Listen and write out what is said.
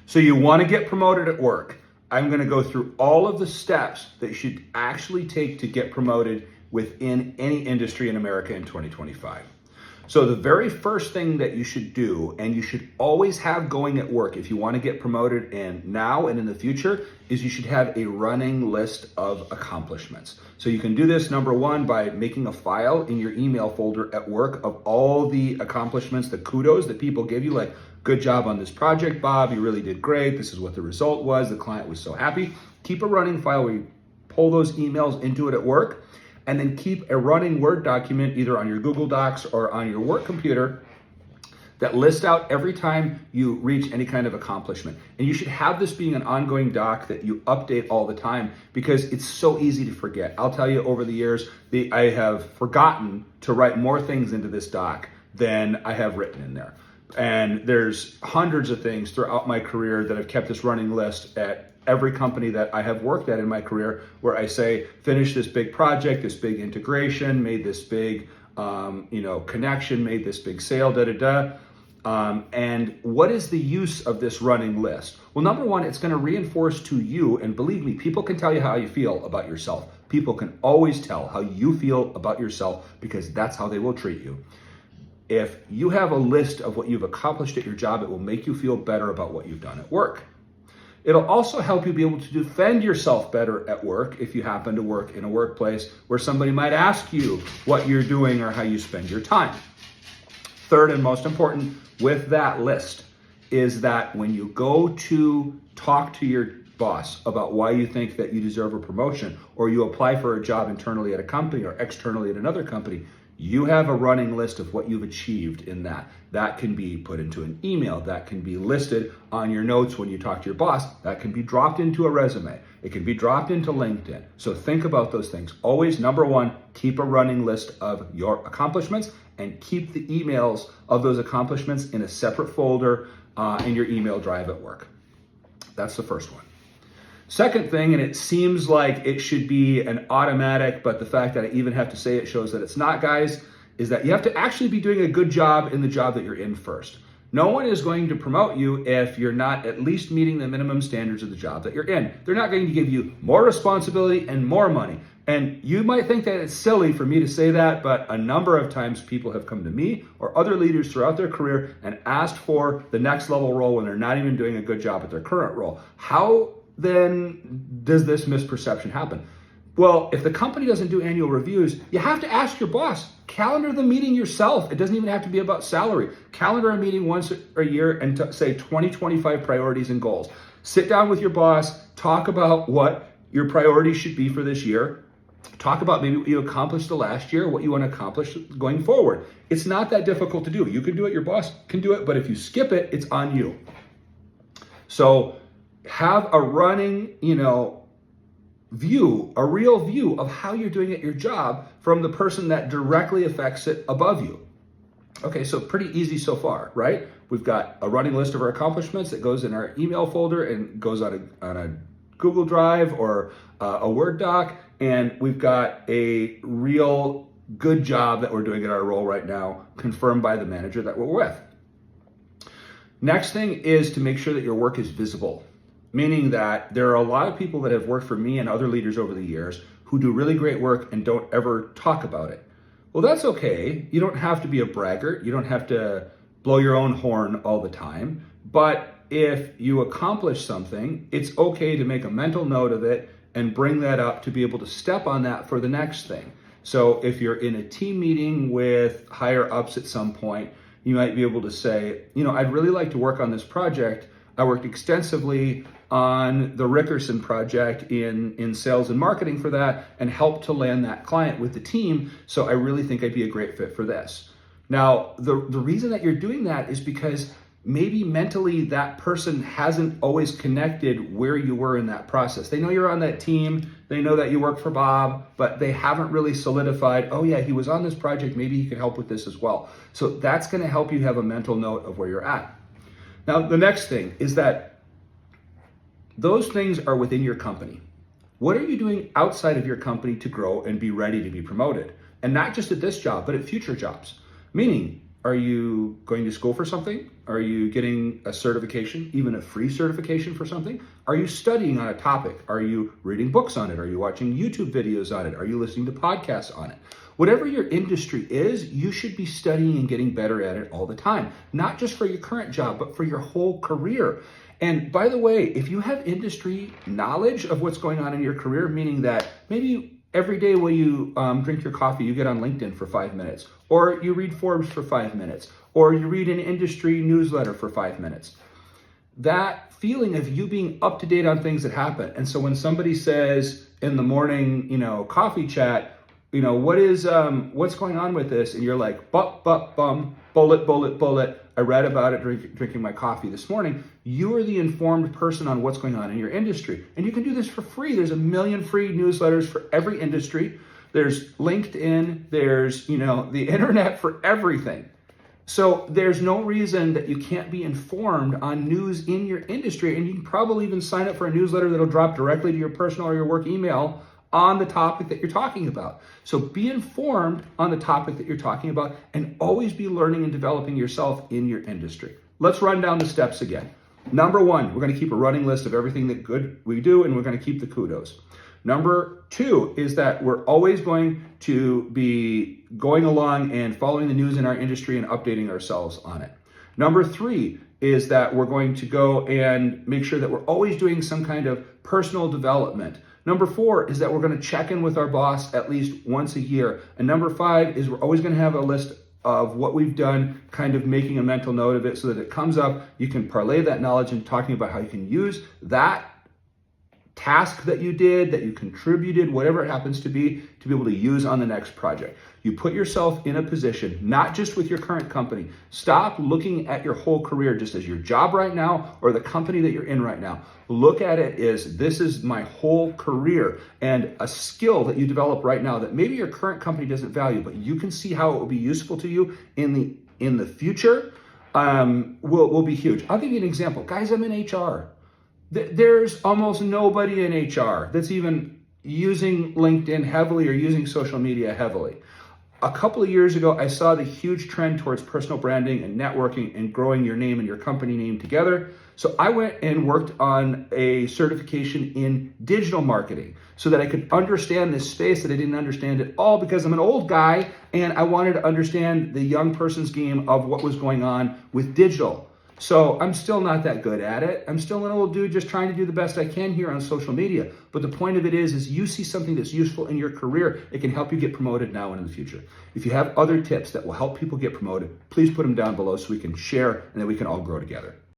So you want to get promoted at work. I'm going to go through all of the steps that you should actually take to get promoted within any industry in America in 2025. So the very first thing that you should do, and you should always have going at work if you want to get promoted and now and in the future, is you should have a running list of accomplishments. So you can do this, number one, by making a file in your email folder at work of all the accomplishments, the kudos that people give you, like, good job on this project, Bob, you really did great, this is what the result was, the client was so happy. Keep a running file where you pull those emails into it at work, and then keep a running Word document either on your Google Docs or on your work computer that lists out every time you reach any kind of accomplishment. And you should have this being an ongoing doc that you update all the time, because it's so easy to forget. I'll tell you, over the years, I have forgotten to write more things into this doc than I have written in there. And there's hundreds of things throughout my career that have kept this running list at every company that I have worked at in my career, where I say, finish this big project, this big integration, made this big connection, made this big sale, and what is the use of this running list? Well, number one, it's going to reinforce to you, and believe me, people can tell you how you feel about yourself. People can always tell how you feel about yourself, because that's how they will treat you. If you have a list of what you've accomplished at your job, it will make you feel better about what you've done at work. It'll also help you be able to defend yourself better at work if you happen to work in a workplace where somebody might ask you what you're doing or how you spend your time. Third, and most important with that list, is that when you go to talk to your boss about why you think that you deserve a promotion, or you apply for a job internally at a company or externally at another company, you have a running list of what you've achieved in that. That can be put into an email. That can be listed on your notes when you talk to your boss. That can be dropped into a resume. It can be dropped into LinkedIn. So think about those things. Always, number one, keep a running list of your accomplishments, and keep the emails of those accomplishments in a separate folder in your email drive at work. That's the first one. Second thing, and it seems like it should be an automatic, but the fact that I even have to say it shows that it's not, guys, is that you have to actually be doing a good job in the job that you're in first. No one is going to promote you if you're not at least meeting the minimum standards of the job that you're in. They're not going to give you more responsibility and more money. And you might think that it's silly for me to say that, but a number of times people have come to me or other leaders throughout their career and asked for the next level role when they're not even doing a good job at their current role. How then does this misperception happen? Well, if the company doesn't do annual reviews, you have to ask your boss. Calendar the meeting yourself. It doesn't even have to be about salary. Calendar a meeting once a year and say 2025 priorities and goals. Sit down with your boss, talk about what your priorities should be for this year. Talk about maybe what you accomplished the last year, what you want to accomplish going forward. It's not that difficult to do. You can do it, your boss can do it, but if you skip it, it's on you. So have a running, view, a real view of how you're doing at your job from the person that directly affects it above you. Okay, so pretty easy so far, right? We've got a running list of our accomplishments that goes in our email folder and goes on a Google Drive or a Word doc, and we've got a real good job that we're doing at our role right now, confirmed by the manager that we're with. Next thing is to make sure that your work is visible, meaning that there are a lot of people that have worked for me and other leaders over the years who do really great work and don't ever talk about it. Well, that's okay. You don't have to be a braggart. You don't have to blow your own horn all the time. But if you accomplish something, it's okay to make a mental note of it and bring that up to be able to step on that for the next thing. So if you're in a team meeting with higher ups at some point, you might be able to say, I'd really like to work on this project. I worked extensively on the Rickerson project in sales and marketing for that and helped to land that client with the team. So I really think I'd be a great fit for this. Now, the reason that you're doing that is because maybe mentally that person hasn't always connected where you were in that process. They know you're on that team. They know that you work for Bob, but they haven't really solidified, oh yeah, he was on this project. Maybe he could help with this as well. So that's going to help you have a mental note of where you're at. Now, the next thing is that those things are within your company. What are you doing outside of your company to grow and be ready to be promoted? And not just at this job, but at future jobs. Meaning, Are you going to school for something? Are you getting a certification, even a free certification for something? Are you studying on a topic? Are you reading books on it? Are you watching YouTube videos on it? Are you listening to podcasts on it? Whatever your industry is, you should be studying and getting better at it all the time, not just for your current job, but for your whole career. And by the way, if you have industry knowledge of what's going on in your career, meaning that maybe every day when you drink your coffee, you get on LinkedIn for 5 minutes, or you read Forbes for 5 minutes, or you read an industry newsletter for 5 minutes. That feeling of you being up to date on things that happen. And so when somebody says in the morning, coffee chat, what's going on with this? And you're like, bullet. I read about it drinking my coffee this morning. You are the informed person on what's going on in your industry. And you can do this for free. There's a million free newsletters for every industry. There's LinkedIn, there's, the internet for everything. So there's no reason that you can't be informed on news in your industry. And you can probably even sign up for a newsletter that'll drop directly to your personal or your work email on the topic that you're talking about. So be informed on the topic that you're talking about and always be learning and developing yourself in your industry. Let's run down the steps again. Number 1, we're going to keep a running list of everything that good we do, and we're going to keep the kudos. Number 2 is that we're always going to be going along and following the news in our industry and updating ourselves on it. Number 3 is that we're going to go and make sure that we're always doing some kind of personal development. Number 4 is that we're going to check in with our boss at least once a year. And number 5 is we're always going to have a list of what we've done, kind of making a mental note of it so that it comes up. You can parlay that knowledge into talking about how you can use that task that you did, that you contributed, whatever it happens to be able to use on the next project. You put yourself in a position, not just with your current company. Stop looking at your whole career just as your job right now or the company that you're in right now. Look at it as this is my whole career, and a skill that you develop right now that maybe your current company doesn't value, but you can see how it will be useful to you in the future will be huge. I'll give you an example. Guys, I'm in HR. There's almost nobody in HR that's even using LinkedIn heavily or using social media heavily. A couple of years ago, I saw the huge trend towards personal branding and networking and growing your name and your company name together. So I went and worked on a certification in digital marketing so that I could understand this space that I didn't understand at all, because I'm an old guy and I wanted to understand the young person's game of what was going on with digital. So I'm still not that good at it. I'm still an old dude just trying to do the best I can here on social media. But the point of it is you see something that's useful in your career, it can help you get promoted now and in the future. If you have other tips that will help people get promoted, please put them down below so we can share and then we can all grow together.